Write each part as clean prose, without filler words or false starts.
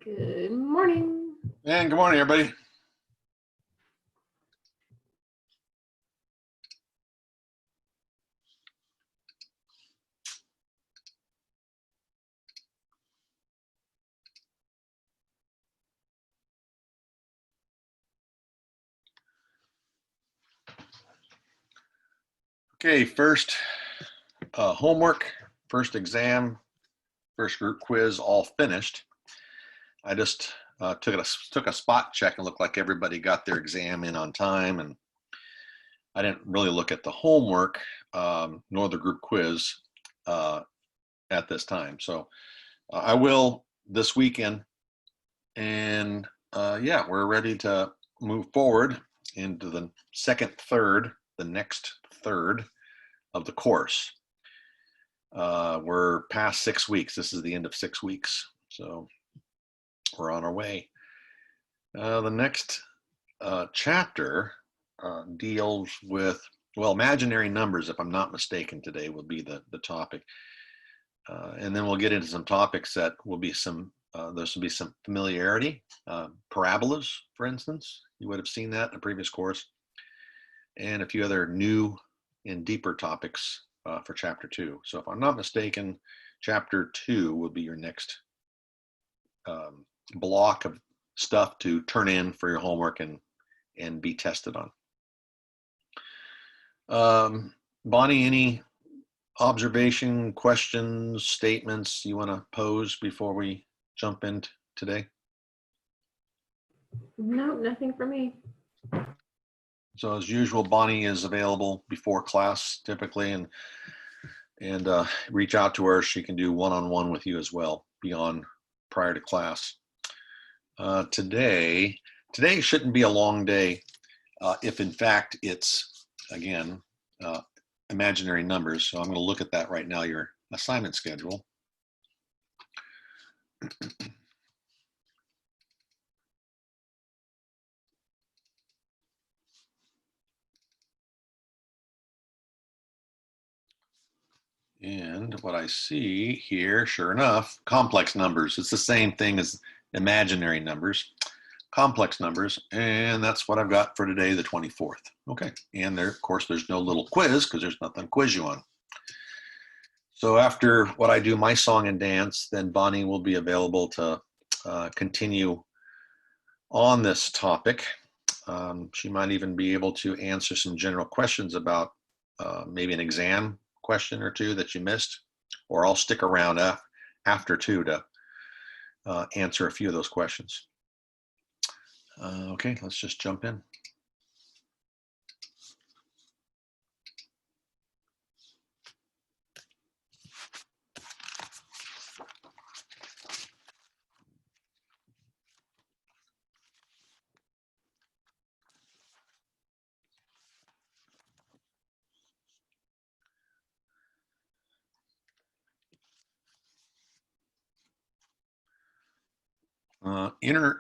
Good morning. And good morning, everybody. Okay, first homework, first exam, first group quiz, all finished. I just took a spot check and looked like everybody got their exam in on time, and I didn't really look at the homework nor the group quiz at this time. So I will this weekend, and yeah, we're ready to move forward into the the next third of the course. We're past 6 weeks. This is the end of 6 weeks, so we're on our way. The next chapter deals with, well, imaginary numbers, if I'm not mistaken, today will be the topic. And then we'll get into some topics that will be there's will be some familiarity. Parabolas, for instance, you would have seen that in a previous course, and a few other new and deeper topics for chapter 2. So if I'm not mistaken, chapter 2 will be your next block of stuff to turn in for your homework and be tested on. Bonnie, any observation, questions, statements you want to pose before we jump in today? No, nothing for me. So as usual, Bonnie is available before class typically, and reach out to her. She can do one-on-one with you as well prior to class. Today shouldn't be a long day if in fact it's, again, imaginary numbers. So I'm going to look at that right now, your assignment schedule. And what I see here, sure enough, complex numbers. It's the same thing as imaginary numbers, complex numbers, and that's what I've got for today, the 24th. Okay, and there, of course, there's no little quiz because there's nothing to quiz you on. So after what I do, my song and dance, then Bonnie will be available to continue on this topic. She might even be able to answer some general questions about maybe an exam question or two that you missed, or I'll stick around after too to answer a few of those questions. Okay, let's just jump in.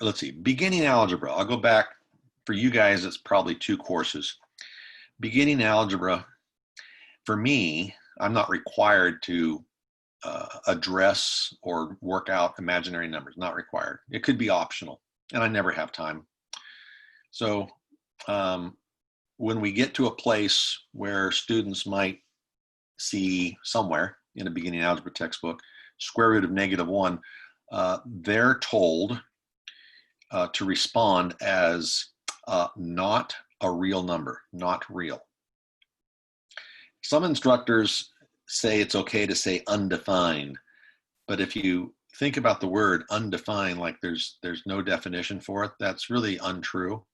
Let's see, beginning algebra. I'll go back, for you guys, it's probably 2 courses. Beginning algebra, for me, I'm not required to address or work out imaginary numbers, not required. It could be optional, and I never have time. So when we get to a place where students might see somewhere in a beginning algebra textbook, square root of -1, they're told to respond as not a real number, not real. Some instructors say it's okay to say undefined, but if you think about the word undefined like there's no definition for it, that's really untrue.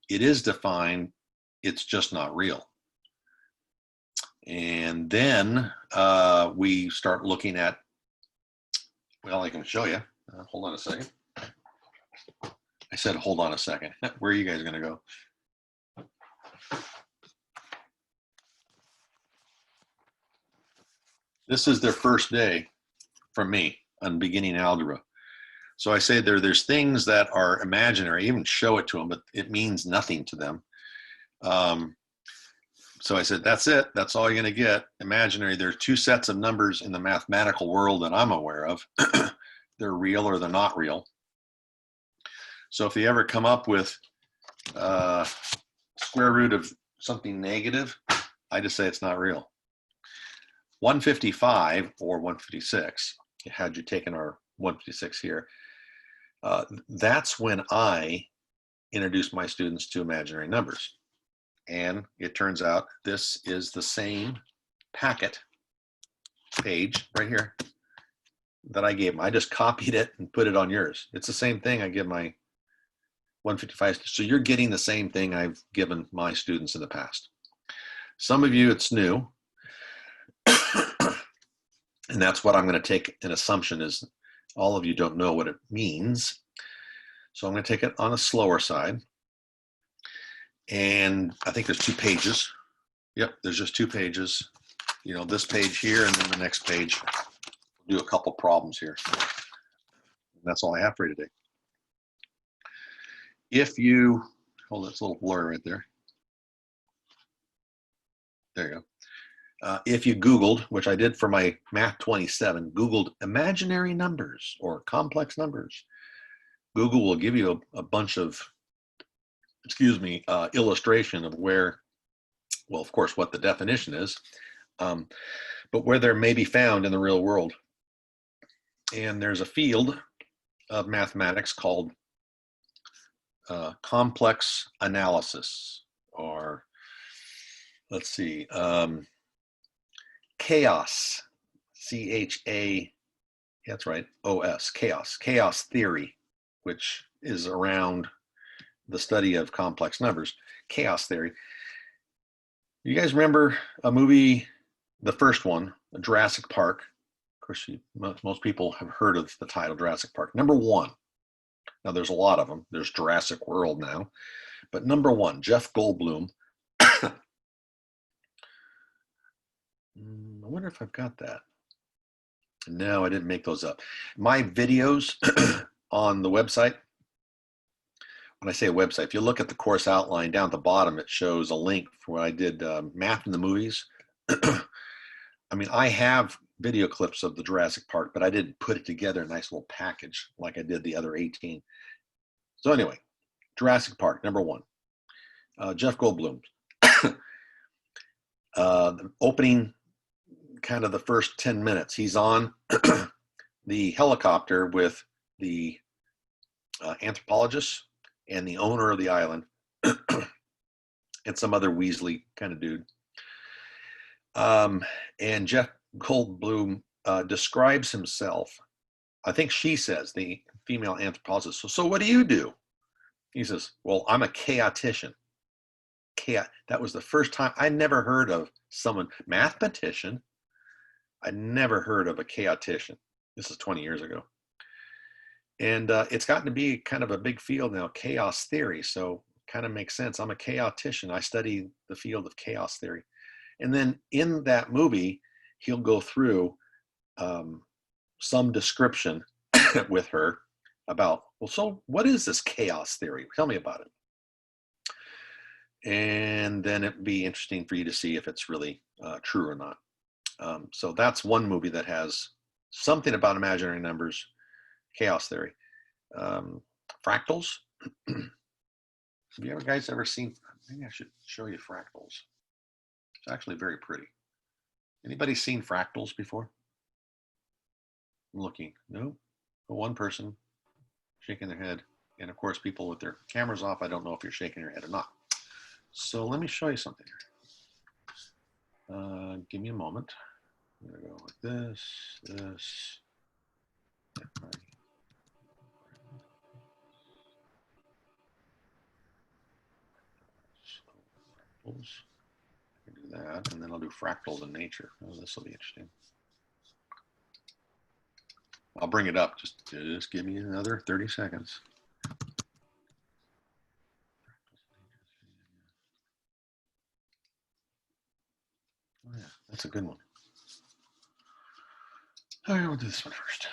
It is defined, it's just not real. And then we start looking at, well, I can show you. Hold on a second. I said, hold on a second. Where are you guys going to go? This is their first day from me on beginning algebra. So I say there's things that are imaginary, I even show it to them, but it means nothing to them. So I said, that's it. That's all you're going to get. Imaginary. There's 2 sets of numbers in the mathematical world that I'm aware of. They're real or they're not real. So if you ever come up with square root of something negative, I just say it's not real. 155 or 156, had you taken our 156 here, that's when I introduce my students to imaginary numbers. And it turns out this is the same packet page right here that I gave them. I just copied it and put it on yours. It's the same thing I give my 155. So you're getting the same thing I've given my students in the past. Some of you, it's new. And that's what I'm going to take an assumption is all of you don't know what it means. So I'm going to take it on a slower side. And I think there's 2 pages. Yep, there's just 2 pages. You know, this page here and then the next page. We'll do a couple problems here. And that's all I have for you today. If you, hold on, it's a little blur right there. There you go. If you Googled, which I did for my Math 27, Googled imaginary numbers or complex numbers, Google will give you a bunch of, illustration of where, well, of course, what the definition is, but where they're maybe found in the real world. And there's a field of mathematics called complex analysis, or let's see, chaos, C-H-A, that's right, O-S, chaos theory, which is around the study of complex numbers, chaos theory. You guys remember a movie, the first one, Jurassic Park? Of course, most people have heard of the title Jurassic Park. Number 1. Now, there's a lot of them. There's Jurassic World now. But number 1, Jeff Goldblum. I wonder if I've got that. No, I didn't make those up. My videos on the website, when I say website, if you look at the course outline down at the bottom, it shows a link for when I did Math in the Movies. I mean, I have video clips of the Jurassic Park, but I didn't put it together in a nice little package like I did the other 18. So anyway, Jurassic Park, number 1. Jeff Goldblum. The opening, kind of the first 10 minutes, he's on the helicopter with the anthropologist and the owner of the island and some other Weasley kind of dude. And Jeff Goldblum describes himself. I think she says, the female anthropologist, so what do you do? He says, well, I'm a chaotician. That was the first time I never heard of someone, mathematician. I never heard of a chaotician. This is 20 years ago. And it's gotten to be kind of a big field now, chaos theory. So kind of makes sense. I'm a chaotician. I study the field of chaos theory. And then in that movie, he'll go through some description with her about, well, so what is this chaos theory? Tell me about it. And then it'd be interesting for you to see if it's really true or not. So that's one movie that has something about imaginary numbers, chaos theory. Fractals. Have you guys ever seen, maybe I should show you Fractals. It's actually very pretty. Anybody seen Fractals before? I'm looking. No? But one person shaking their head. And of course, people with their cameras off, I don't know if you're shaking your head or not. So let me show you something here. Give me a moment. I'm going to go like this, this. Fractals. I can do that, and then I'll do fractals in nature. Oh, this will be interesting. I'll bring it up. Just give me another 30 seconds. Oh yeah, that's a good one. All right, we'll do this one first.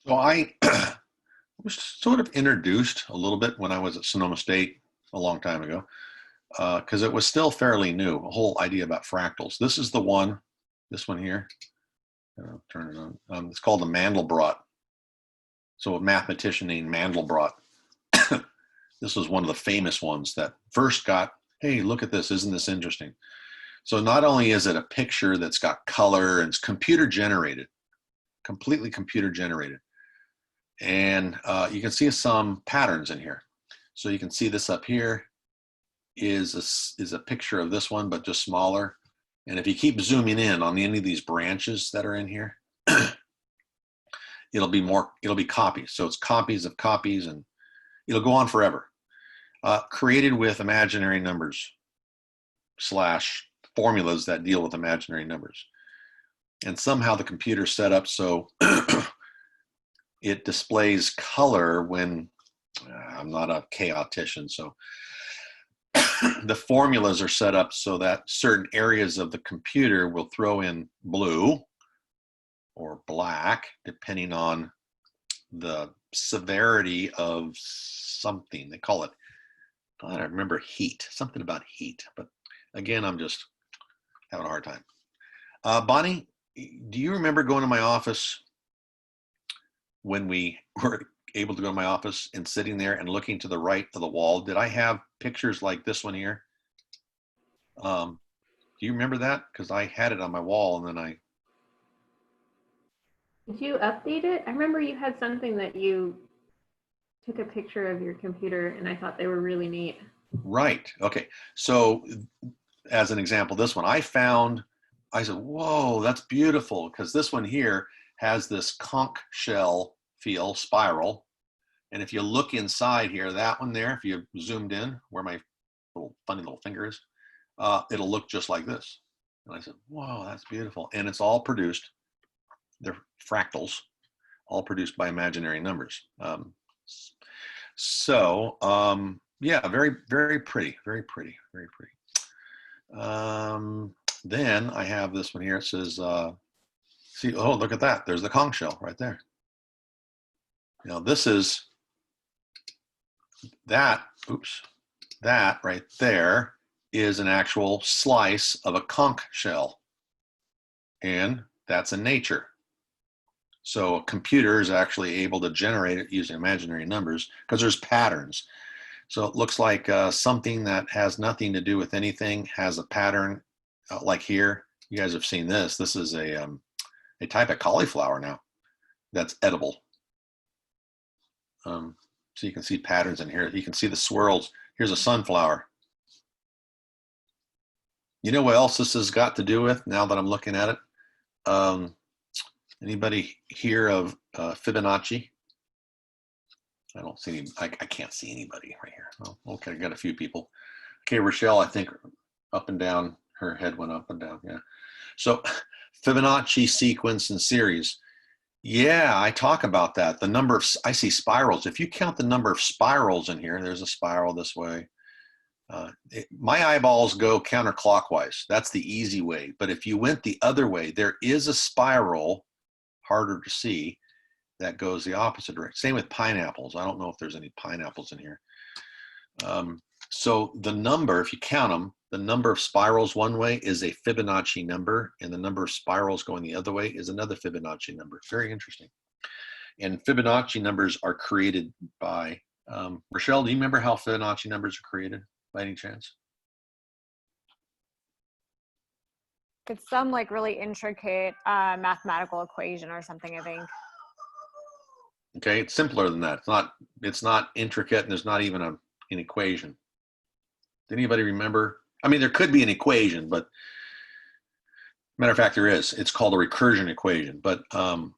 So I was sort of introduced a little bit when I was at Sonoma State a long time ago because it was still fairly new, a whole idea about fractals. This is the one, this one here. I'll turn it on. It's called the Mandelbrot. So a mathematician named Mandelbrot. This was one of the famous ones that first got, hey, look at this, isn't this interesting? So not only is it a picture that's got color and it's computer generated, completely computer generated. And you can see some patterns in here. So you can see this up here is a picture of this one, but just smaller. And if you keep zooming in on any of these branches that are in here, it'll be copies. So it's copies of copies, and it'll go on forever. Created with imaginary numbers / formulas that deal with imaginary numbers. And somehow the computer's set up so it displays color when I'm not a chaotician, so the formulas are set up so that certain areas of the computer will throw in blue or black, depending on the severity of something. They call it, I don't remember, heat, something about heat. But again, I'm just having a hard time. Bonnie, do you remember going to my office when we were able to go to my office and sitting there and looking to the right of the wall? Did I have pictures like this one here? Do you remember that? Because I had it on my wall, and then Did you update it? I remember you had something that you took a picture of your computer, and I thought they were really neat. Right. Okay. So as an example, this one, I said, whoa, that's beautiful, because this one here has this conch shell feel spiral. And if you look inside here, that one there, if you zoomed in where my funny little finger is, it'll look just like this. And I said, whoa, that's beautiful. And it's all produced, they're fractals, all produced by imaginary numbers. Yeah, very, very pretty, very pretty, very pretty. Then I have this one here. It says, see, oh, look at that. There's the conch shell right there. Now this is that right there is an actual slice of a conch shell. And that's in nature. So a computer is actually able to generate it using imaginary numbers because there's patterns. So it looks like something that has nothing to do with anything has a pattern, like here. You guys have seen this. This is a type of cauliflower now that's edible. So you can see patterns in here. You can see the swirls. Here's a sunflower. You know what else this has got to do with now that I'm looking at it? Anybody hear of Fibonacci? I don't see any, I can't see anybody right here. Oh, okay, I got a few people. Okay, Rochelle, I think up and down, her head went up and down, yeah. So Fibonacci sequence and series. Yeah, I talk about that. The number of, I see spirals. If you count the number of spirals in here, there's a spiral this way. My eyeballs go counterclockwise. That's the easy way. But if you went the other way, there is a spiral, harder to see, that goes the opposite direction. Same with pineapples. I don't know if there's any pineapples in here. So the number, if you count them, the number of spirals one way is a Fibonacci number, and the number of spirals going the other way is another Fibonacci number. Very interesting. And Fibonacci numbers are created by, Rochelle, do you remember how Fibonacci numbers are created by any chance? It's some like really intricate mathematical equation or something, I think. Okay, it's simpler than that. It's not intricate, and there's not even an equation. Did anybody remember? I mean, there could be an equation, but matter of fact, there is. It's called a recursion equation, but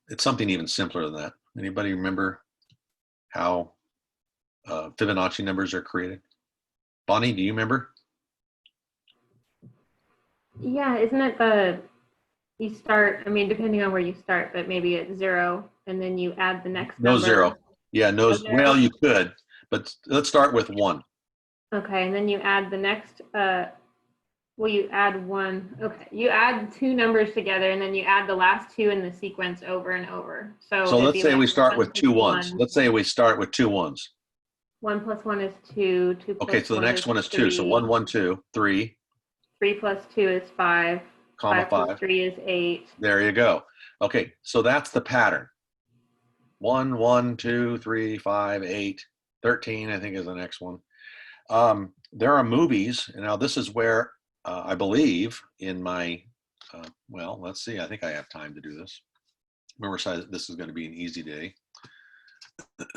it's something even simpler than that. Anybody remember how Fibonacci numbers are created? Bonnie, do you remember? Yeah, isn't it you start, I mean, depending on where you start, but maybe at 0, and then you add the next No number. zero. Yeah, no, well, you could, but let's start with 1. Okay, and then you add the next, well, you add 1. Okay, you add 2 numbers together, and then you add the last 2 in the sequence over and over. So let's say we start with 2 1s. Let's say we start with 2 1s. 1 plus 1 is 2. 2 plus Okay, so the next one is 2. So 1, 1, 2, 3. 3 plus 2 is 5. Comma 5 plus 5. 3 is 8. There you go. Okay, so that's the pattern. 1, 1, 2, 3, 5, 8, 13, I think is the next one. There are movies, and now this is where I believe in my, well, let's see, I think I have time to do this. Remember, this is going to be an easy day. What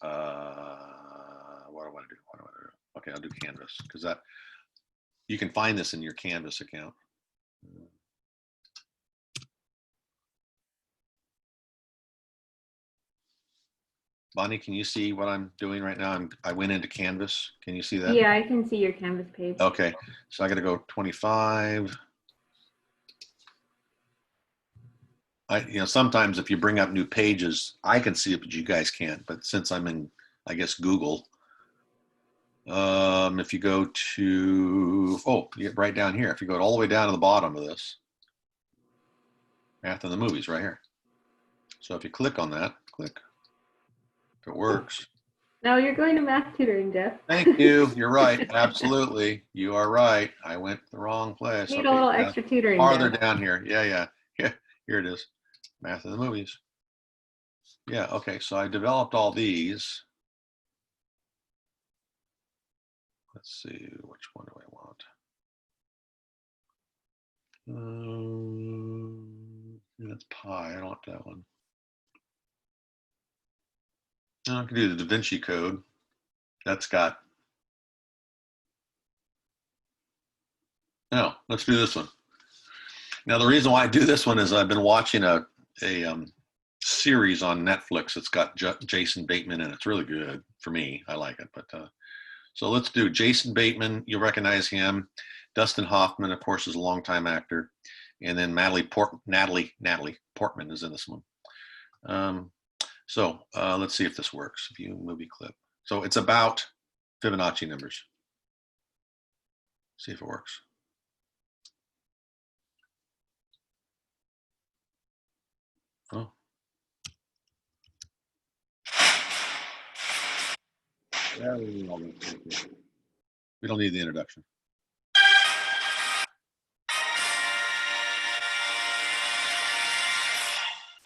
do I want to do? What do I want to do? Okay, I'll do Canvas, because that, you can find this in your Canvas account. Bonnie, can you see what I'm doing right now? I went into Canvas. Can you see that? Yeah, I can see your Canvas page. Okay, so I got to go 25. Sometimes if you bring up new pages, I can see it, but you guys can't. But since I'm in, I guess, Google, if you go to, you get right down here. If you go all the way down to the bottom of this, Math and the Movies right here. So if you click on that, click. If it works. No, you're going to math tutoring, Jeff. Thank you. You're right. Absolutely. You are right. I went the wrong place. Need a little extra tutoring. Farther down here. Yeah. Here it is. Math and the Movies. Yeah, okay. So I developed all these. Let's see, which one do I want? That's pi. I don't want that one. No, I can do the Da Vinci Code. That's got. No, let's do this one. Now, the reason why I do this one is I've been watching a series on Netflix. It's got Jason Bateman in it. It's really good for me. I like it. But so let's do Jason Bateman. You'll recognize him. Dustin Hoffman, of course, is a longtime actor. And then Natalie Portman is in this one. So let's see if this works. View movie clip. So it's about Fibonacci numbers. See if it works. Oh. We don't need the introduction.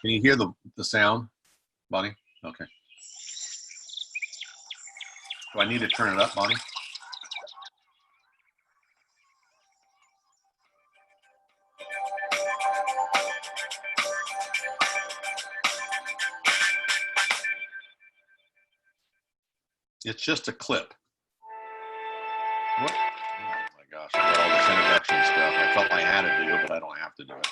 Can you hear the sound, Bonnie? Okay. Do I need to turn it up, Bonnie? It's just a clip. What? Oh my gosh, I got all this introduction stuff. I felt I had to do it, but I don't have to do it.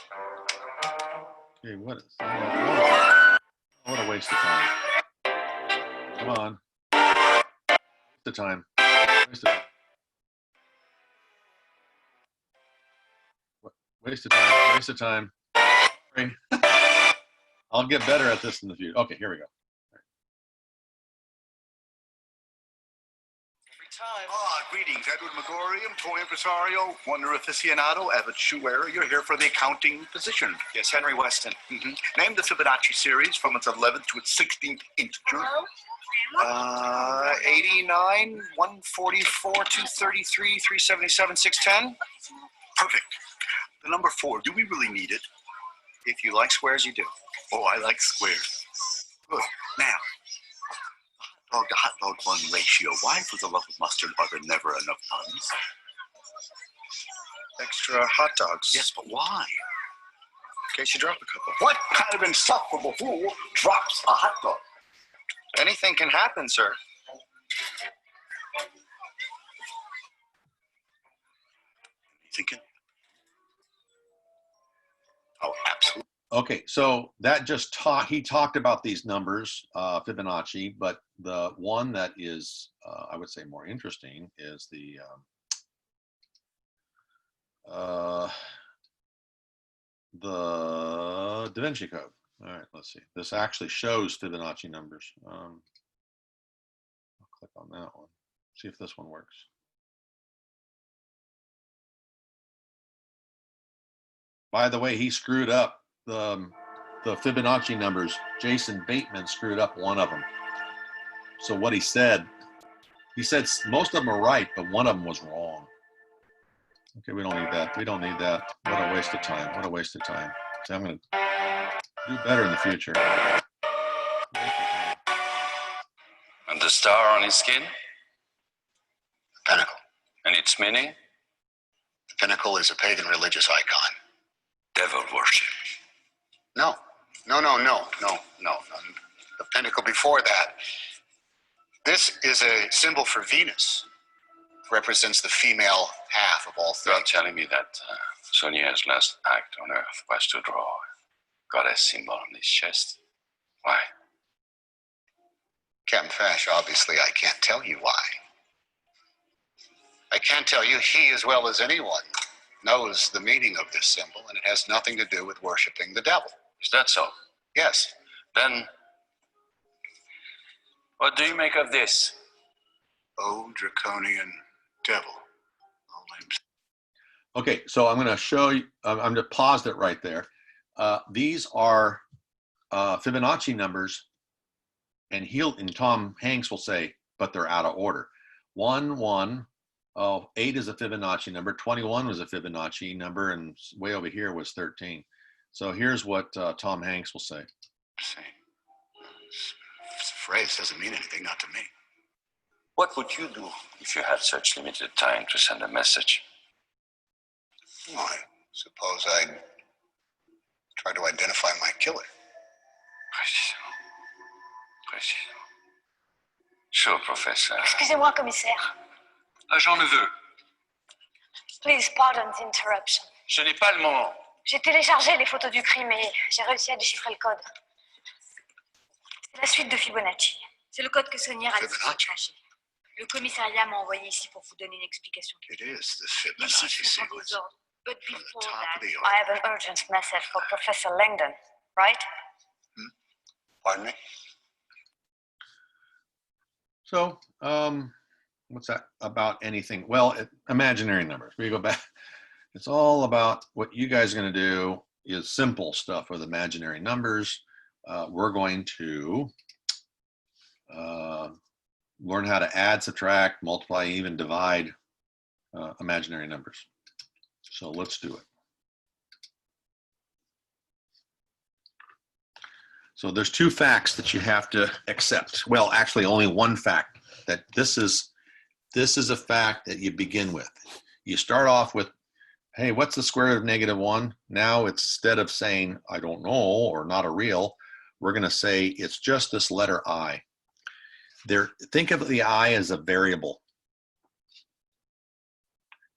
Okay, what is that? What a waste of time. Come on. Waste of time. Waste of time. Waste of time. Waste of time. Sorry. I'll get better at this in the future. Okay, here we go. Greetings, Edward Megorium, toy impresario, wonder aficionado, avid shoe wearer. You're here for the accounting position. Yes, Henry Weston. Name the Fibonacci series from its 11th to its 16th integer. 89, 144, 233, 377, 610. Perfect. The number 4, do we really need it? If you like squares, you do. Oh, I like squares. Good. Now, dog to hot dog bun ratio. Why, for the love of mustard, are there never enough buns? Extra hot dogs. Yes, but why? In case you drop a couple. What kind of insufferable fool drops a hot dog? Anything can happen, sir. Thinking? Oh, absolutely. Okay, so that just he talked about these numbers, Fibonacci, but the one that is, I would say, more interesting is the Da Vinci Code. All right, let's see. This actually shows Fibonacci numbers. I'll click on that one. See if this one works. By the way, he screwed up the Fibonacci numbers. Jason Bateman screwed up one of them. So what he said most of them are right, but one of them was wrong. Okay, we don't need that. We don't need that. What a waste of time. What a waste of time. So I'm going to do better in the future. And the star on his skin? The pinnacle. And its meaning? The pinnacle is a pagan religious icon. Devil worship. No. The pinnacle before that. This is a symbol for Venus. Represents the female half of all You are things. telling me that Sonia's last act on Earth was to draw a goddess symbol on his chest? Why? Captain Fash, obviously I can't tell you why. I can't tell you. He, as well as anyone, knows the meaning of this symbol, and it has nothing to do with worshiping the devil. Is that so? Yes. Then, what do you make of this? Oh, draconian devil. All names. Okay, so I'm going to show you, I'm going to pause it right there. These are Fibonacci numbers, and Tom Hanks will say, but they're out of order. 1, 1, 8 is a Fibonacci number, 21 was a Fibonacci number, and way over here was 13. So here's what Tom Hanks will say. See, this phrase doesn't mean anything, not to me. What would you do if you had such limited time to send a message? Well, I suppose I'd try to identify my killer. Précisément. Sure, Professor. Excusez-moi, commissaire. Agent Neveu, Please pardon the interruption. je n'ai pas le moment. J'ai téléchargé les photos du crime et j'ai réussi à déchiffrer le code. C'est la suite de Fibonacci. C'est le code que Sonia a laissé Fibonacci. caché. Le commissariat m'a envoyé ici pour vous donner une explication. It is the Les Fibonacci chiffres sont sequence. des ordres. But From the before top that, of the I order. have an urgent message for Professor Langdon, right? Pardon me? So, what's that about anything? Well, imaginary numbers. We go back. It's all about what you guys are going to do is simple stuff with imaginary numbers. We're going to learn how to add, subtract, multiply, even divide imaginary numbers. So let's do it. So there's two facts that you have to accept. Well, actually only one fact, that this is a fact that you begin with. You start off with, hey, what's the square root of -1? Now it's, instead of saying, I don't know, or not a real, we're going to say it's just this letter I. Think of the I as a variable.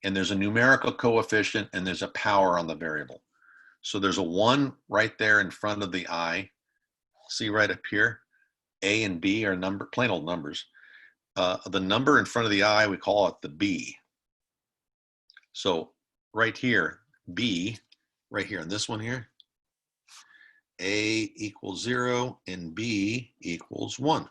And there's a numerical coefficient and there's a power on the variable. So there's a 1 right there in front of the I. See right up here? A and B are plain old numbers. The number in front of the I, we call it the B. So right here, B, right here, in this one here, A equals 0 and B equals 1.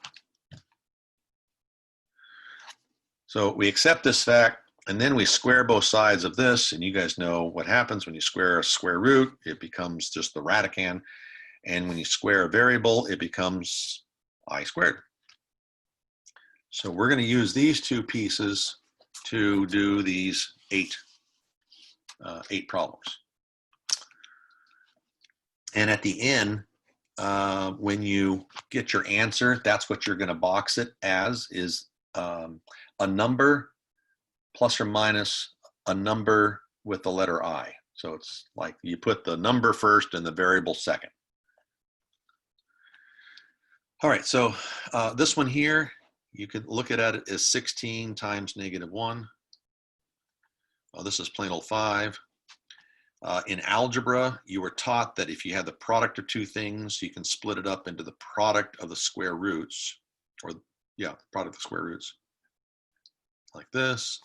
So we accept this fact, and then we square both sides of this, and you guys know what happens when you square a square root. It becomes just the radicand, and when you square a variable, it becomes I squared. So we're going to use these two pieces to do these 8 problems. And at the end, when you get your answer, that's what you're going to box it as, is a number plus or minus a number with the letter I. So it's like you put the number first and the variable second. All right, so this one here, you could look at it as 16 times -1. Oh, this is plain old 5. In algebra, you were taught that if you have the product of two things, you can split it up into the product of the square roots, or yeah, product of the square roots, like this.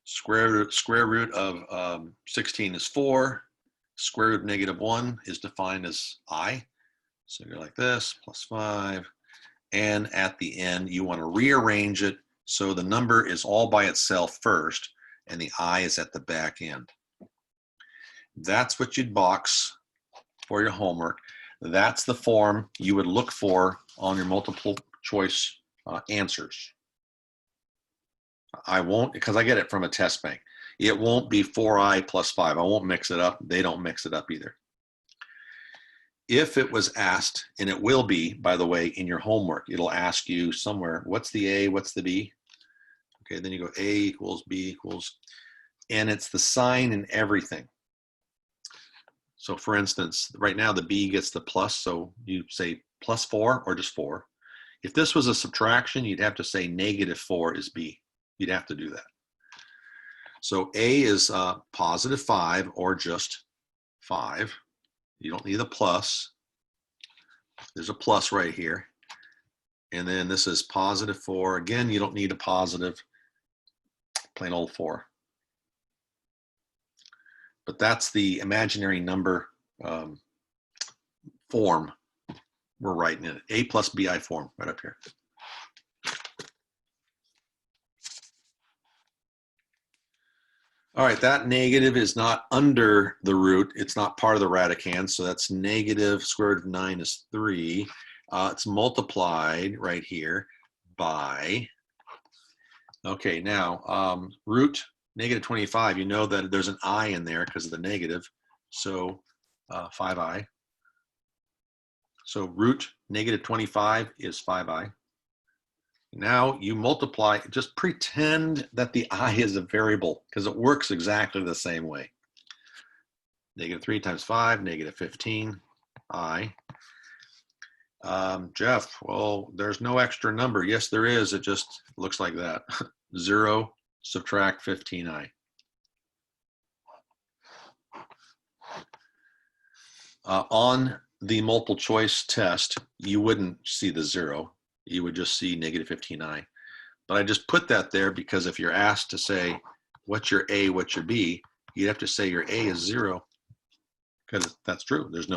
Square root of 16 is 4. Square root of -1 is defined as I. So you're like this, plus 5. And at the end, you want to rearrange it so the number is all by itself first, and the I is at the back end. That's what you'd box for your homework. That's the form you would look for on your multiple choice answers. I won't, because I get it from a test bank. It won't be 4i plus 5. I won't mix it up. They don't mix it up either. If it was asked, and it will be, by the way, in your homework, it'll ask you somewhere, what's the A, what's the B? Okay, then you go A equals B equals, and it's the sign and everything. So for instance, right now the B gets the plus, so you say plus 4 or just 4. If this was a subtraction, you'd have to say negative 4 is B. You'd have to do that. So A is positive 5 or just 5. You don't need the plus. There's a plus right here. And then this is positive 4. Again, you don't need a positive, plain old 4. But that's the imaginary number form we're writing in it. A plus BI form right up here. All right, that negative is not under the root. It's not part of the radicand, so that's negative square root of 9 is 3. It's multiplied right here by, okay, now root negative 25, you know that there's an I in there because of the negative, so 5i. So root negative 25 is 5i. Now you multiply, just pretend that the I is a variable because it works exactly the same way. Negative 3 times 5, negative 15, I. Jeff, well, there's no extra number. Yes, there is. It just looks like that. 0, subtract 15i. On the multiple choice test, you wouldn't see the 0. You would just see negative 15i. But I just put that there because if you're asked to say, what's your A, what's your B, you'd have to say your A is 0, because that's true. There's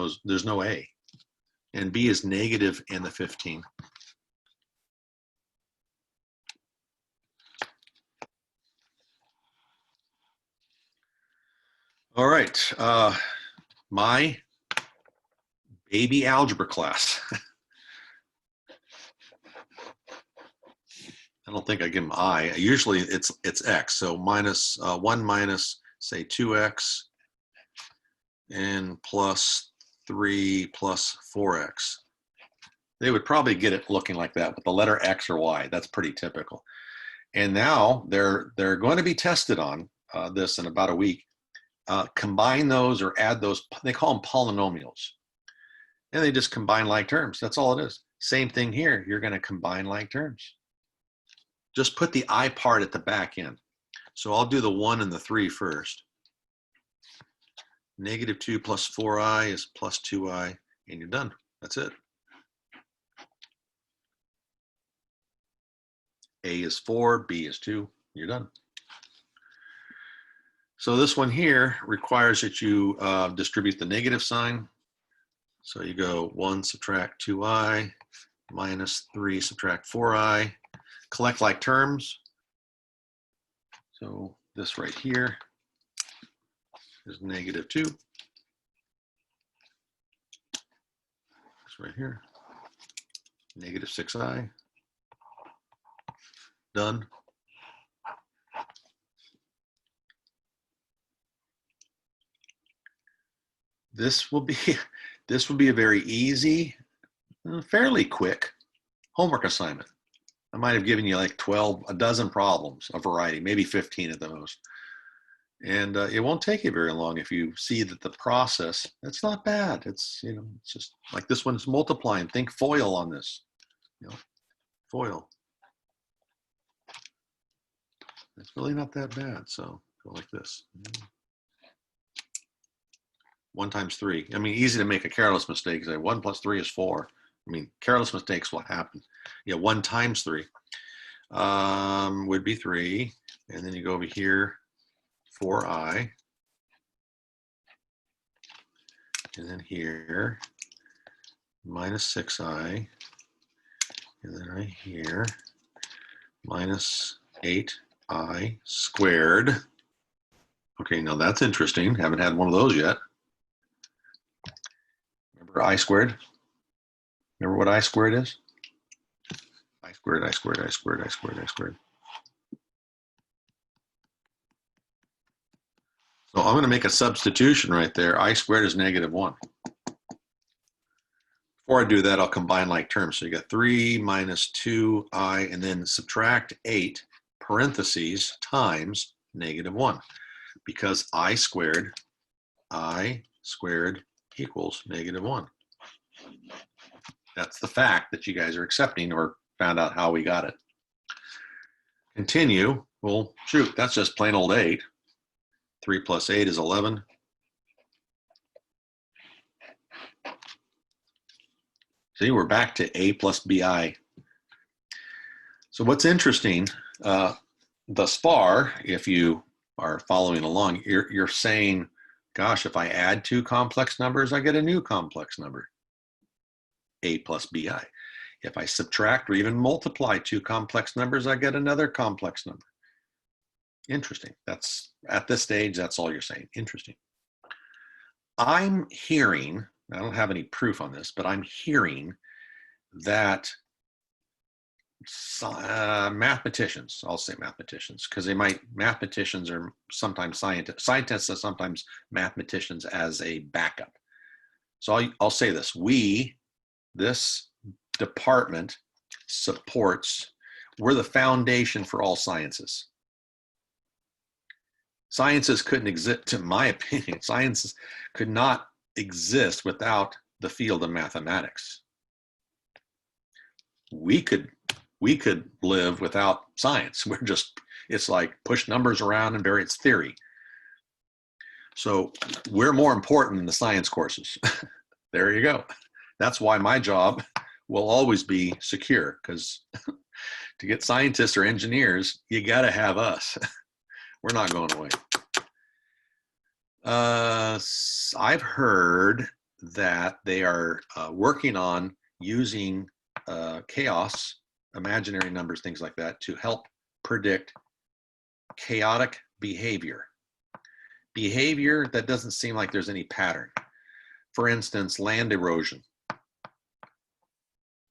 no A. And B is negative and the 15. All right, my baby algebra class. I don't think I give them I. Usually it's X. So minus 1 minus, say, 2X and plus 3 plus 4X. They would probably get it looking like that with the letter X or Y. That's pretty typical. And now they're going to be tested on this in about a week. Combine those or add those. They call them polynomials. And they just combine like terms. That's all it is. Same thing here. You're going to combine like terms. Just put the I part at the back end. So I'll do the 1 and the 3 first. Negative 2 plus 4i is plus 2i, and you're done. That's it. A is 4, B is 2, you're done. So this one here requires that you distribute the negative sign. So you go 1 subtract 2i minus 3 subtract 4i. Collect like terms. So this right here is negative 2. This right here, negative 6i. Done. This will be a very easy, fairly quick homework assignment. I might have given you like a dozen problems, a variety, maybe 15 at the most. And it won't take you very long if you see that the process, it's not bad. It's, it's just like this one's multiplying. Think FOIL on this, FOIL. It's really not that bad. So go like this. 1 times 3. I mean, easy to make a careless mistake. Say 1 plus 3 is 4. I mean, careless mistakes will happen. 1 times 3 would be 3. And then you go over here, 4i. And then here, minus 6i. And then right here, minus 8i squared. Okay, now that's interesting. Haven't had one of those yet. Remember I squared? Remember what I squared is? I I squared, I squared, I squared, I squared, I squared. So I'm going to make a substitution right there. I squared is -1. Before I do that, I'll combine like terms. So you got 3 minus 2i, and then subtract 8 parentheses times -1, because I squared equals -1. That's the fact that you guys are accepting, or found out how we got it. Continue. Well, shoot, that's just plain old 8. 3 plus 8 is 11. See, we're back to a plus bi. So what's interesting, thus far, if you are following along, you're saying, gosh, if I add 2 complex numbers, I get a new complex number, a plus bi. If I subtract or even multiply 2 complex numbers, I get another complex number. Interesting. That's, at this stage, that's all you're saying. Interesting. I'm hearing, I don't have any proof on this, but I'm hearing that mathematicians, I'll say mathematicians, because mathematicians are sometimes scientists. Scientists are sometimes mathematicians as a backup. So I'll say this, this department supports, we're the foundation for all sciences. Sciences couldn't exist, in my opinion, sciences could not exist without the field of mathematics. We could live without science. We're just, it's like push numbers around and bury its theory. So we're more important than the science courses. There you go. That's why my job will always be secure, because to get scientists or engineers, you got to have us. We're not going away. I've heard that they are working on using chaos, imaginary numbers, things like that, to help predict chaotic behavior. Behavior that doesn't seem like there's any pattern. For instance, land erosion.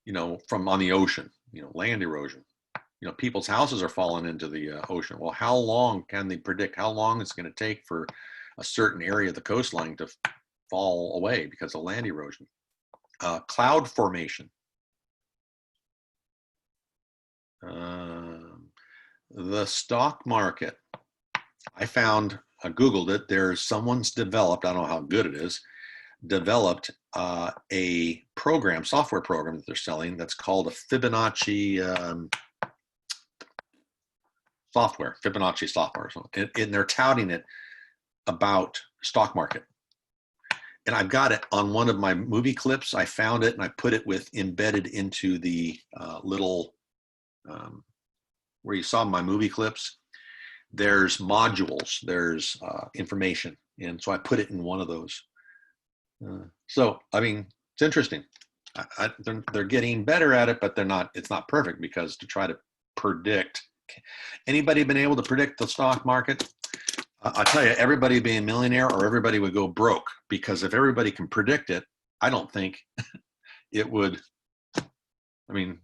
You know, from on the ocean, you know, land erosion. You know, people's houses are falling into the ocean. Well, how long can they predict? How long it's going to take for a certain area of the coastline to fall away because of land erosion? Cloud formation. The stock market. I found, I Googled it, there's someone's developed, I don't know how good it is, developed a program, software program that they're selling that's called a Fibonacci software, Fibonacci software. And they're touting it about stock market. And I've got it on one of my movie clips. I found it and I put it with embedded into the little, where you saw my movie clips. There's modules, there's information. And so I put it in one of those. So, I mean, it's interesting. They're getting better at it, but it's not perfect, because to try to predict, anybody been able to predict the stock market? I'll tell you, everybody would be a millionaire or everybody would go broke, because if everybody can predict it, I don't think it would, I mean,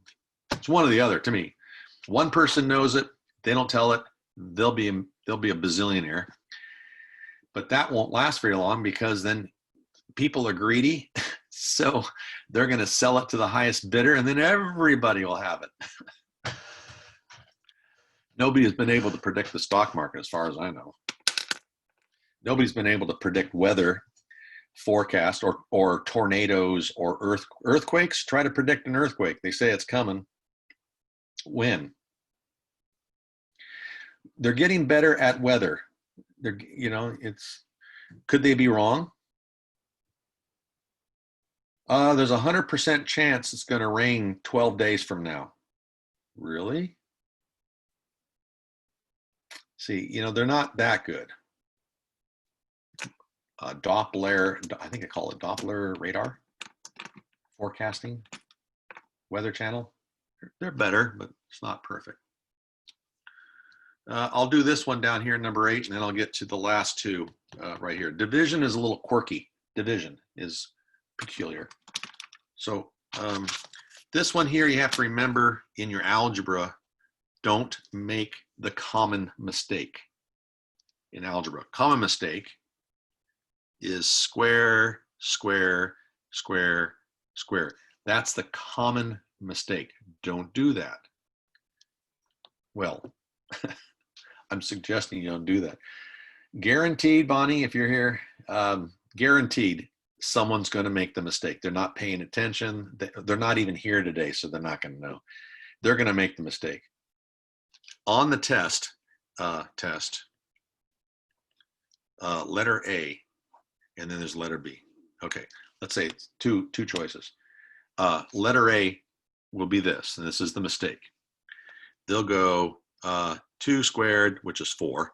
it's one or the other to me. One person knows it, they don't tell it, they'll be a bazillionaire. But that won't last very long, because then people are greedy, so they're going to sell it to the highest bidder, and then everybody will have it. Nobody has been able to predict the stock market, as far as I know. Nobody's been able to predict weather forecast or tornadoes or earthquakes. Try to predict an earthquake. They say it's coming. When? They're getting better at weather. Could they be wrong? There's a 100% chance it's going to rain 12 days from now. Really? See, they're not that good. Doppler, I think I call it Doppler radar forecasting, Weather Channel. They're better, but it's not perfect. I'll do this one down here, number 8, and then I'll get to the last two right here. Division is a little quirky. Division is peculiar. So This one here, you have to remember in your algebra, don't make the common mistake. In algebra, common mistake is square, square, square, square. That's the common mistake. Don't do that. Well, I'm suggesting you don't do that. Guaranteed, Bonnie, if you're here, guaranteed someone's going to make the mistake. They're not paying attention. They're not even here today, so they're not going to know. They're going to make the mistake. On the test, letter A, and then there's letter B. Okay, let's say it's two choices. Letter A will be this, and this is the mistake. They'll go 2 squared, which is 4.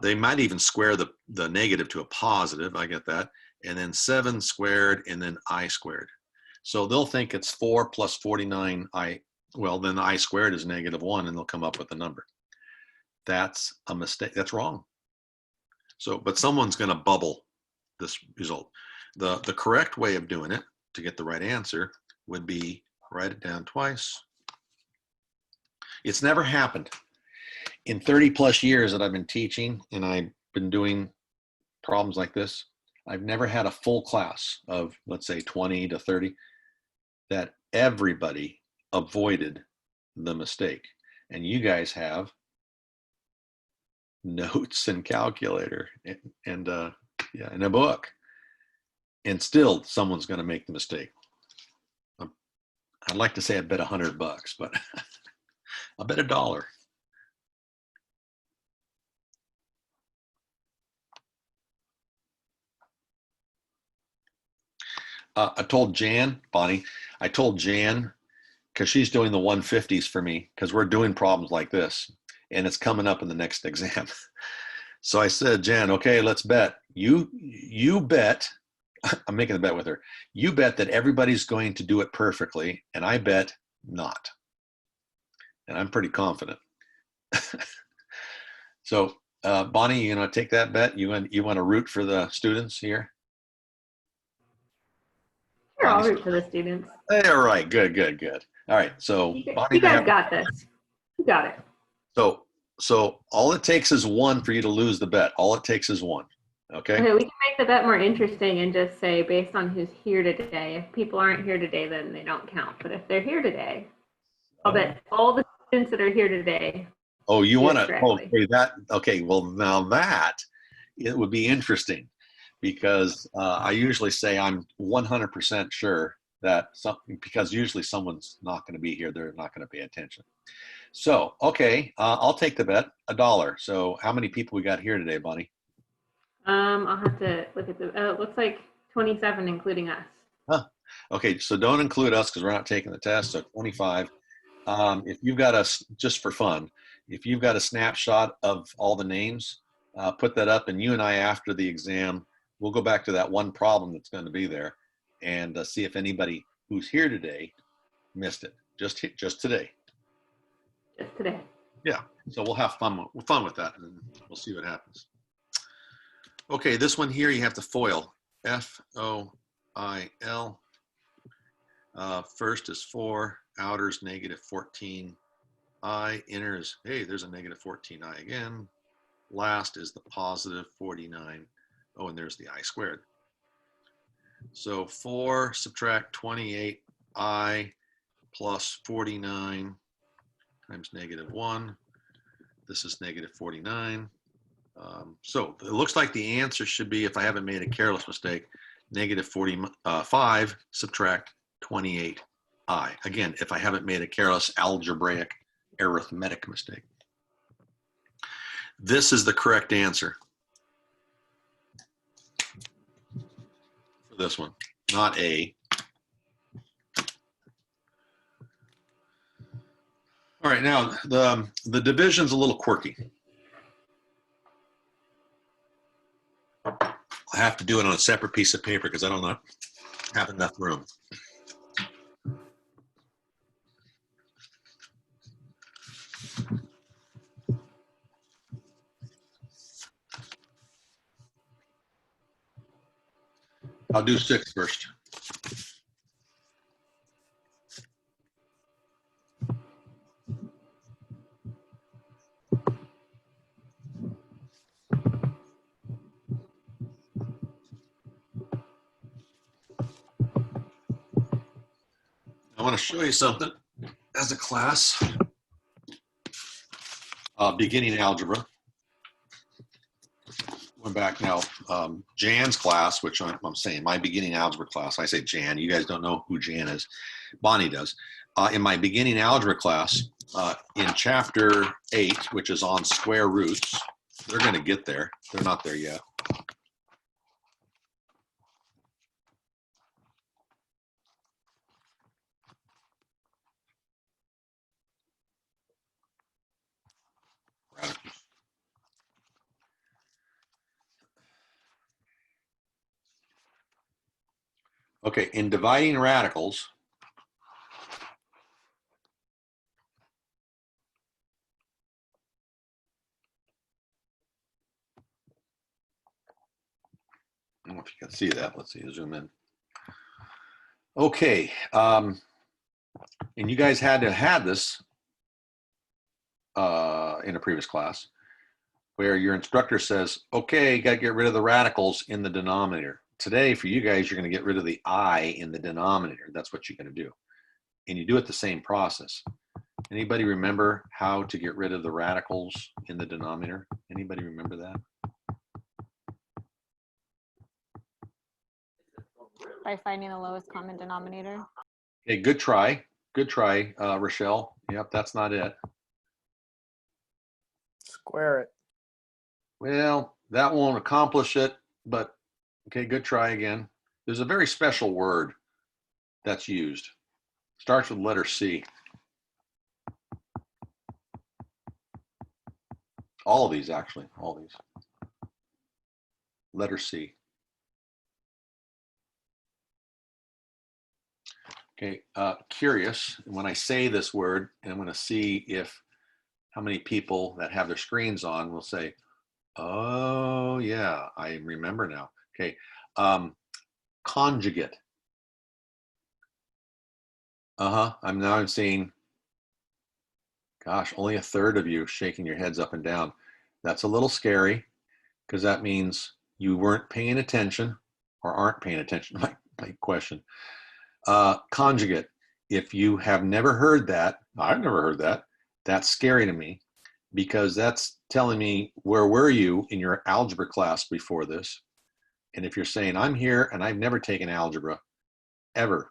They might even square the negative to a positive, I get that, and then 7 squared, and then I squared. So they'll think it's 4 plus 49i. Well, then the I squared is -1, and they'll come up with a number. That's a mistake. That's wrong. So, but someone's going to bubble this result. The correct way of doing it to get the right answer would be write it down twice. It's never happened. In 30 plus years that I've been teaching and I've been doing problems like this, I've never had a full class of, let's say, 20 to 30 that everybody avoided the mistake. And you guys have notes and calculator and a book, and still someone's going to make the mistake. I'd like to say I bet $100, but I'll bet $1. I told Jan, Bonnie, I told Jan, because she's doing the 150s for me, because we're doing problems like this, and it's coming up in the next exam. So I said, Jan, okay, let's bet. You bet, I'm making a bet with her. You bet that everybody's going to do it perfectly, and I bet not. And I'm pretty confident. So Bonnie, you gonna take that bet? You want to root for the students here? Sure, I'll root for the students. All right, good. All right, so Bonnie, You guys got this. You got it. So all it takes is 1 for you to lose the bet. All it takes is 1. Okay. Okay, we can make the bet more interesting and just say based on who's here today. If people aren't here today, then they don't count. But if they're here today, I'll bet all the students that are here today. Oh, you want to? Correctly. Okay, that. Okay, well now that it would be interesting, because I usually say I'm 100% sure that because usually someone's not going to be here. They're not going to pay attention. So, okay, I'll take the bet, $1. So how many people we got here today, Bonnie? I'll have to look at it looks like 27, including us. Huh. Okay, so don't include us because we're not taking the test, so 25. If you've got just for fun, if you've got a snapshot of all the names, put that up, and you and I, after the exam, we'll go back to that one problem that's going to be there and see if anybody who's here today missed it, just today. Just today. Yeah, so we'll have fun with that, and we'll see what happens. Okay, this one here you have to FOIL. FOIL. First is 4, outer is -14, I, inner is, hey, there's a -14i again. Last is the +49. Oh, and there's the I squared. So 4 subtract 28i plus 49 times -1. This is -49. So it looks like the answer should be, if I haven't made a careless mistake, -45 subtract 28i. Again, if I haven't made a careless algebraic arithmetic mistake. This is the correct answer for this one, not A. All right, now the division's a little quirky. I have to do it on a separate piece of paper because I don't have enough room. I'll do 6 first. want to show you something as a class. Beginning algebra. Going back now, Jan's class, which I'm saying, my beginning algebra class. I say Jan. You guys don't know who Jan is. Bonnie does. In my beginning algebra class, in chapter 8, which is on square roots, they're going to get there. They're not there yet. Okay, in dividing radicals, I don't know if you can see that. Let's see, zoom in. Okay, and you guys had to have this in a previous class, where your instructor says, okay, you got to get rid of the radicals in the denominator. Today, for you guys, you're going to get rid of the I in the denominator. That's what you're going to do. And you do it the same process. Anybody remember how to get rid of the radicals in the denominator? Anybody remember that? By finding the lowest common denominator. Okay, good try. Good try, Rochelle. Yep, that's not it. Square it. Well, that won't accomplish it, but okay, good try again. There's a very special word that's used. Starts with letter C. All of these, actually, all these. Letter C. Okay, curious, when I say this word, and I'm going to see if how many people that have their screens on will say, oh, yeah, I remember now. Okay, conjugate. I'm seeing, gosh, only a third of you shaking your heads up and down. That's a little scary because that means you weren't paying attention or aren't paying attention to my question. Conjugate, if you have never heard that, I've never heard that, that's scary to me because that's telling me where were you in your algebra class before this? And if you're saying I'm here and I've never taken algebra ever,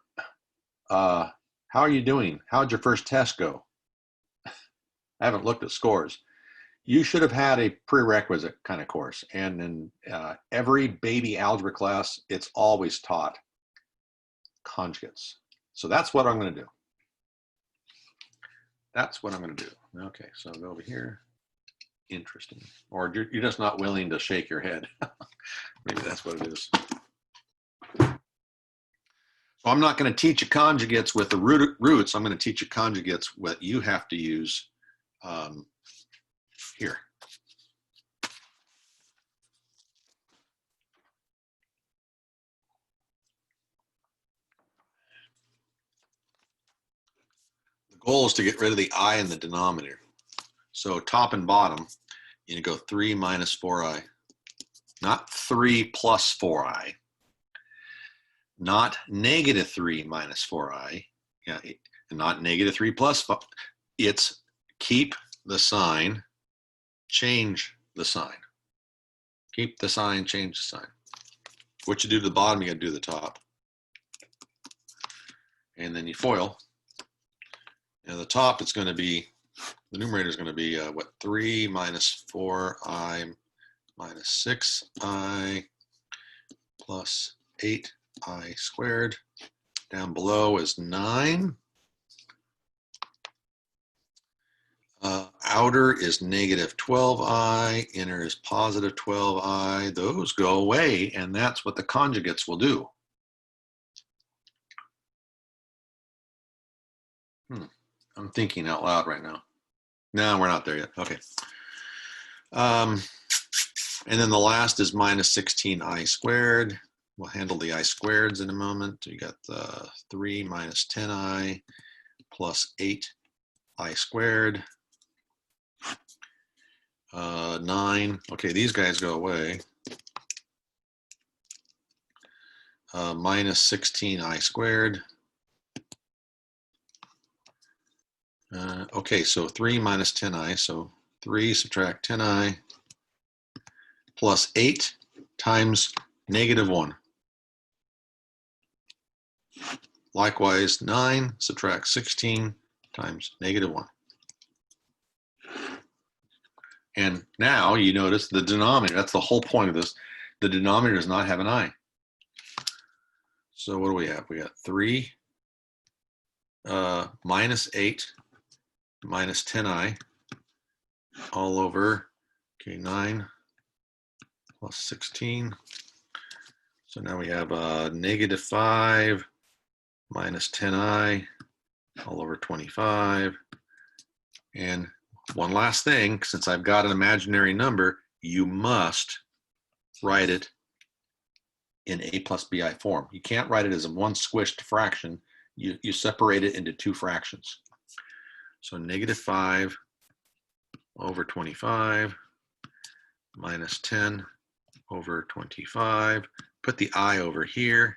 how are you doing? How'd your first test go? I haven't looked at scores. You should have had a prerequisite kind of course. And in every baby algebra class, it's always taught conjugates. So that's what I'm going to do. That's what I'm going to do. Okay, so I'll go over here. Interesting. Or you're just not willing to shake your head. Maybe that's what it is. So I'm not going to teach you conjugates with the roots. I'm going to teach you conjugates what you have to use here. The goal is to get rid of the I in the denominator. So top and bottom, you go 3 minus 4i. Not 3 plus 4i. Not negative 3 minus 4i. Yeah, not negative 3 plus 5. It's keep the sign, change the sign. Keep the sign, change the sign. What you do to the bottom, you got to do to the top. And then you FOIL. And the top, it's going to be, the numerator is going to be, 3 minus 4i minus 6i plus 8i squared. Down below is 9. Outer is negative 12i, inner is positive 12i. Those go away, and that's what the conjugates will do. I'm thinking out loud right now. No, we're not there yet. Okay. And then the last is minus 16i squared. We'll handle the I squareds in a moment. You got the 3 minus 10i plus 8i squared. 9. Okay, these guys go away. Minus 16i squared. Okay, so 3 minus 10i, so 3 subtract 10i plus 8 times negative 1. Likewise, 9 subtract 16 times negative 1. And now you notice the denominator, that's the whole point of this, the denominator does not have an I. So what do we have? We got 3 minus 8 minus 10i all over, okay, 9 plus 16. So now we have negative 5 minus 10i all over 25. And one last thing, since I've got an imaginary number, you must write it in a plus bi form. You can't write it as a one squished fraction. You separate it into two fractions. So negative 5 over 25 minus 10 over 25. Put the I over here.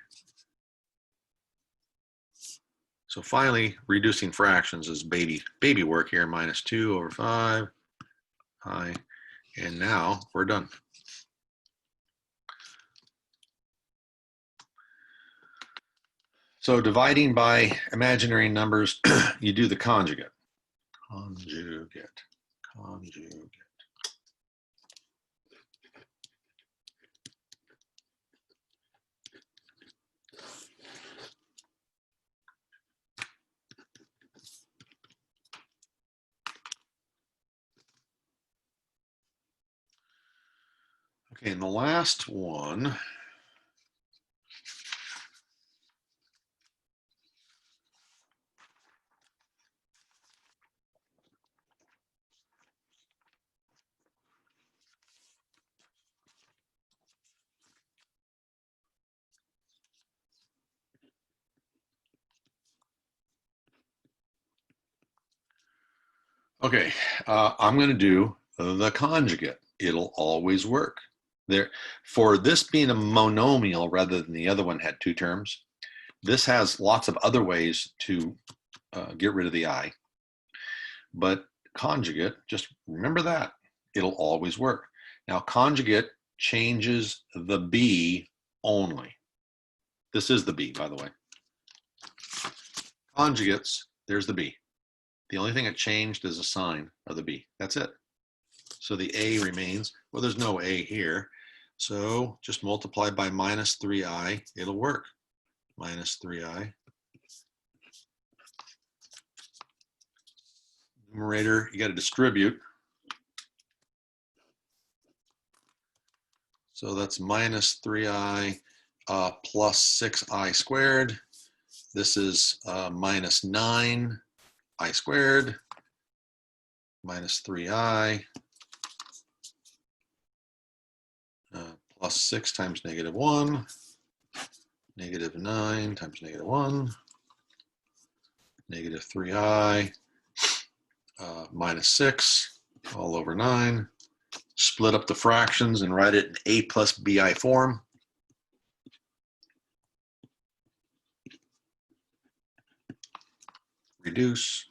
So finally, reducing fractions is baby work here. Minus 2 over 5. I. And now we're done. So dividing by imaginary numbers, you do the conjugate. Conjugate. Okay, and the last one, okay, I'm going to do the conjugate. It'll always work. There, for this being a monomial rather than the other one had two terms, this has lots of other ways to get rid of the I. But conjugate, just remember that. It'll always work. Now, conjugate changes the B only. This is the B, by the way. Conjugates, there's the B. The only thing that changed is a sign of the B. That's it. So the A remains. Well, there's no A here. So just multiply by minus 3i. It'll work. Minus 3i. Numerator, you got to distribute. So that's minus 3i plus 6i squared. This is minus 9i squared minus 3i plus 6 times negative 1, negative 9 times negative 1, negative 3i minus 6 all over 9. Split up the fractions and write it in a plus bi form. Reduce.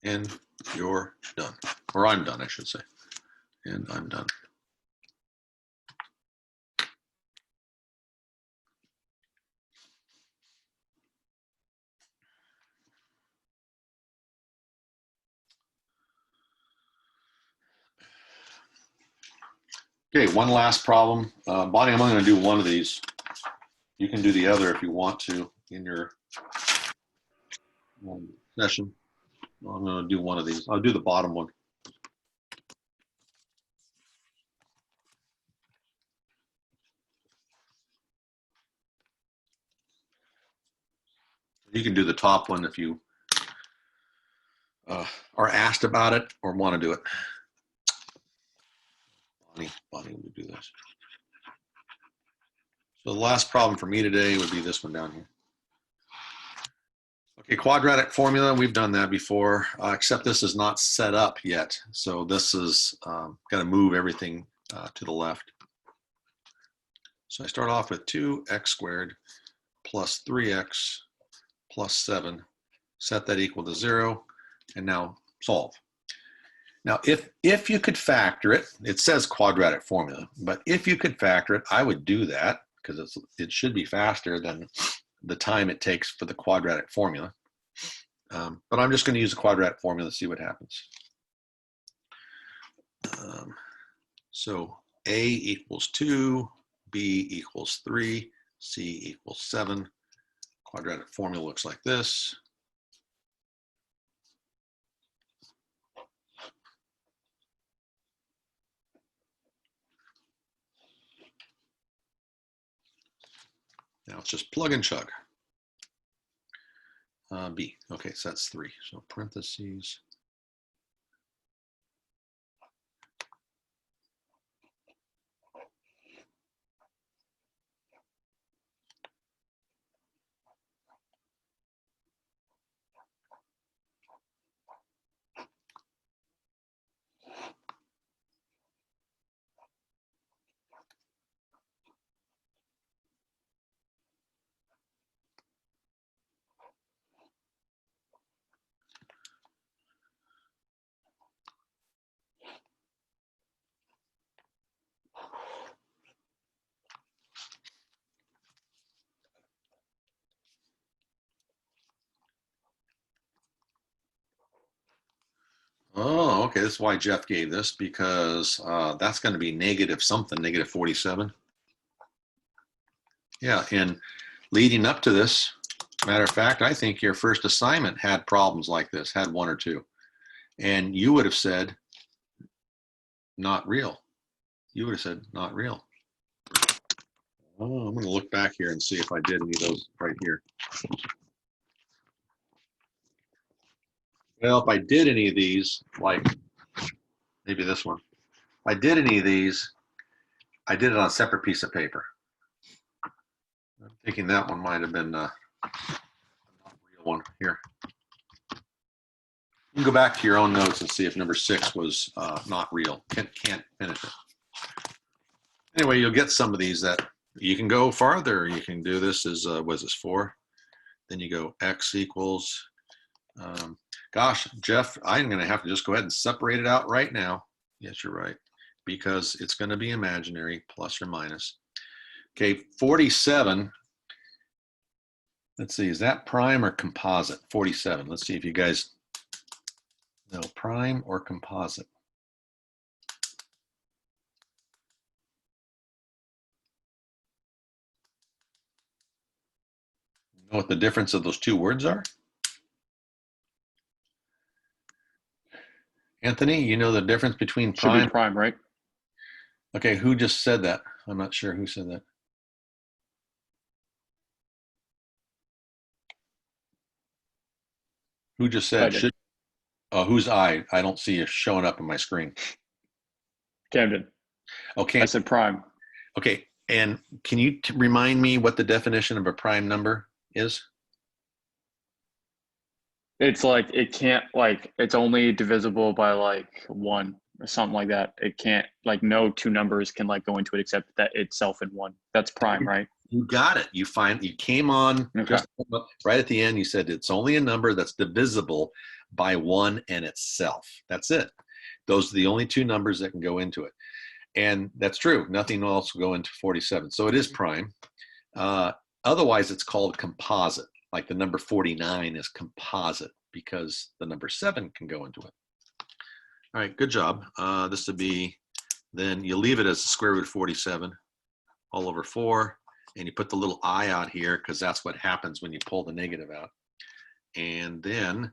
And you're done. Or I'm done, I should say. And I'm done. Okay, one last problem. Bonnie, I'm only going to do one of these. You can do the other if you want to in your session. I'm going to do one of these. I'll do the bottom one. You can do the top one if you are asked about it or want to do it. Bonnie will do this. So the last problem for me today would be this one down here. Okay, quadratic formula, we've done that before, except this is not set up yet. So this is got to move everything to the left. So I start off with 2x squared plus 3x plus 7. Set that equal to 0, and now solve. Now, if you could factor it, it says quadratic formula, but if you could factor it, I would do that because it should be faster than the time it takes for the quadratic formula. But I'm just going to use the quadratic formula to see what happens. So A equals 2, B equals 3, C equals 7. Quadratic formula looks like this. Now it's just plug and chug. B, okay, so that's 3. So parentheses. Oh, okay, this is why Jeff gave this, because that's going to be negative something, negative 47. Yeah, and leading up to this, matter of fact, I think your first assignment had problems like this, had 1 or 2. And you would have said, not real. You would have said, not real. Oh, I'm going to look back here and see if I did any of those right here. Well, if I did any of these, like maybe this one, if I did any of these, I did it on a separate piece of paper. I'm thinking that one might have been a not real one here. You can go back to your own notes and see if number 6 was not real. Can't finish it. Anyway, you'll get some of these that you can go farther. You can do this as, what is this, 4? Then you go x equals, gosh, Jeff, I'm going to have to just go ahead and separate it out right now. Yes, you're right, because it's going to be imaginary, plus or minus. Okay, 47. Let's see, is that prime or composite? 47. Let's see if you guys know prime or composite. You know what the difference of those two words are? Anthony, you know the difference between prime? Should be prime, right? Okay, who just said that? I'm not sure who said that. Who just said should? Oh, who's I? I don't see it showing up on my screen. Camden. Okay. I said prime. Okay, and can you remind me what the definition of a prime number is? It's like, it can't, like, it's only divisible by like 1 or something like that. It can't, like, no 2 numbers can like go into it except that itself in 1. That's prime, right? You got it. You came on just right at the end. You said it's only a number that's divisible by 1 and itself. That's it. Those are the only 2 numbers that can go into it. And that's true. Nothing else will go into 47. So it is prime. Otherwise, it's called composite. Like the number 49 is composite because the number 7 can go into it. All right, good job. This would be, then you leave it as the square root of 47 all over 4. And you put the little I out here because that's what happens when you pull the negative out. And then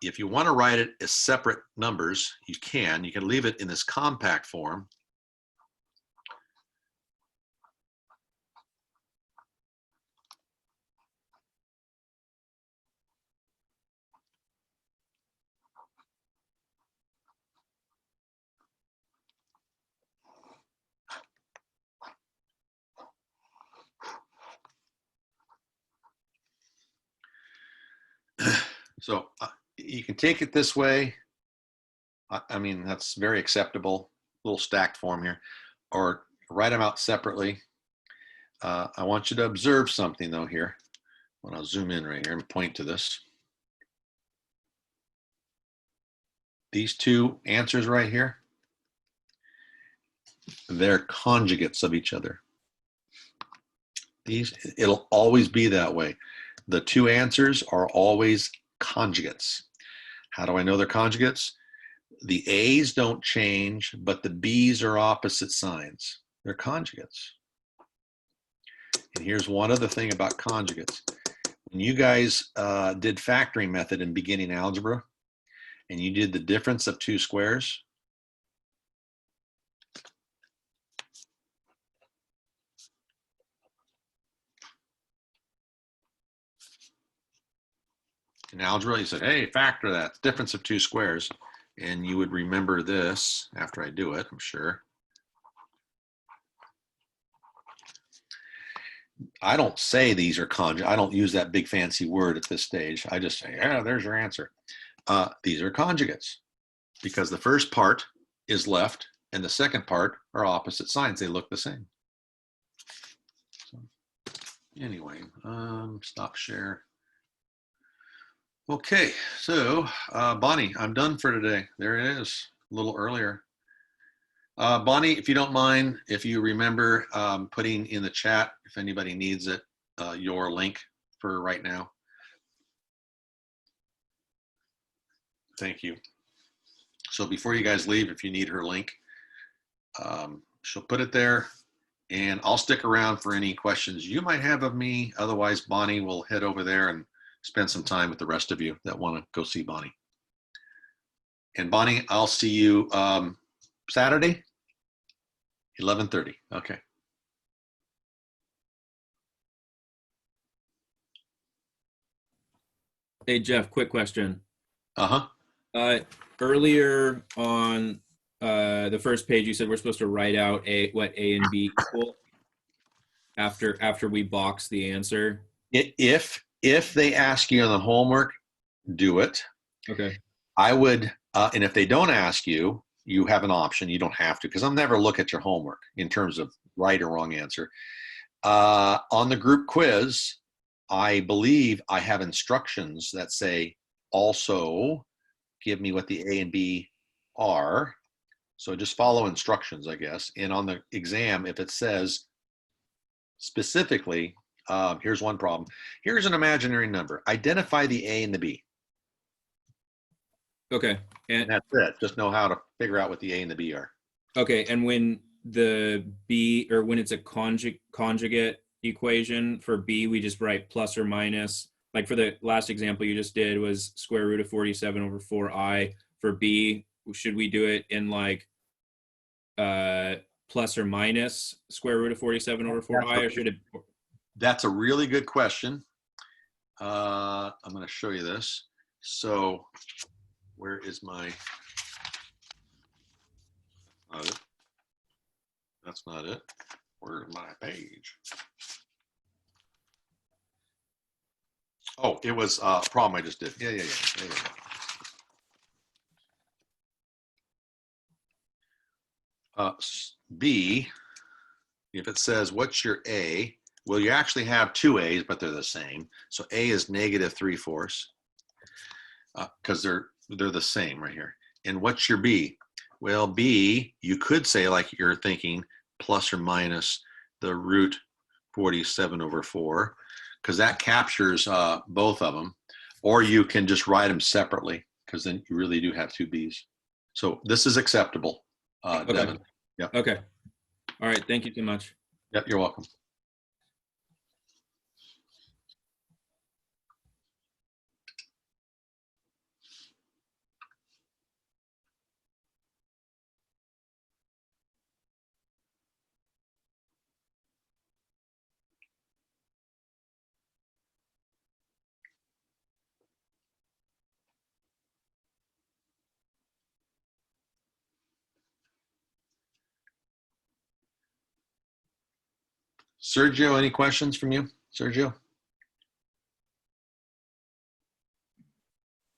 if you want to write it as separate numbers, you can. You can leave it in this compact form. So you can take it this way. I mean, that's very acceptable. Little stacked form here. Or write them out separately. I want you to observe something though here. When I'll zoom in right here and point to this. These two answers right here, they're conjugates of each other. It'll always be that way. The two answers are always conjugates. How do I know they're conjugates? The A's don't change, but the B's are opposite signs. They're conjugates. And here's one other thing about conjugates. When you guys did factoring method in beginning algebra, and you did the difference of two squares, in algebra, you said, hey, factor that, difference of two squares. And you would remember this after I do it, I'm sure. I don't say these are conjugates. I don't use that big fancy word at this stage. I just say, yeah, there's your answer. These are conjugates because the first part is left and the second part are opposite signs. They look the same. So, anyway, stop share. Okay, so Bonnie, I'm done for today. There it is, a little earlier. Bonnie, if you don't mind, if you remember putting in the chat, if anybody needs it, your link for right now. Thank you. So before you guys leave, if you need her link, she'll put it there, and I'll stick around for any questions you might have of me. Otherwise, Bonnie will head over there and spend some time with the rest of you that want to go see Bonnie. And Bonnie, I'll see you Saturday, 11:30. Okay. Hey, Jeff, quick question. Uh-huh. Earlier on the first page, you said we're supposed to write out what A and B equal after we box the answer. If they ask you on the homework, do it. Okay. I would, and if they don't ask you, you have an option. You don't have to, because I'll never look at your homework in terms of right or wrong answer. On the group quiz, I believe I have instructions that say also give me what the A and B are. So just follow instructions, I guess. And on the exam, if it says specifically, here's one problem. Here's an imaginary number. Identify the A and the B. Okay. And that's it. Just know how to figure out what the A and the B are. Okay. And when the B, or when it's a conjugate equation for B, we just write plus or minus. Like for the last example you just did was square root of 47 over 4i. For B, should we do it in like plus or minus square root of 47 over 4i, or should it? That's a really good question. I'm going to show you this. So where is my, not it. That's not it. Where's my page? Oh, it was a problem I just did. Yeah. There we go. B, if it says, what's your A? Well, you actually have two A's, but they're the same. So A is -3/4 because they're the same right here. And what's your B? Well, B, you could say, like you're thinking, plus or minus the root 47 over 4, because that captures both of them. Or you can just write them separately, because then you really do have two B's. So this is acceptable, Okay. Devin. Yep. Okay. All right. Thank you so much. Yep, you're welcome. Sergio, any questions from you? Sergio?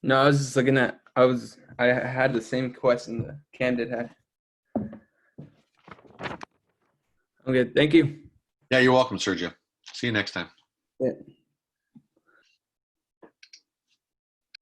No, I was just looking at, I had the same question the candidate had. Okay, thank you. Yeah, you're welcome, Sergio. See you next time. Yeah.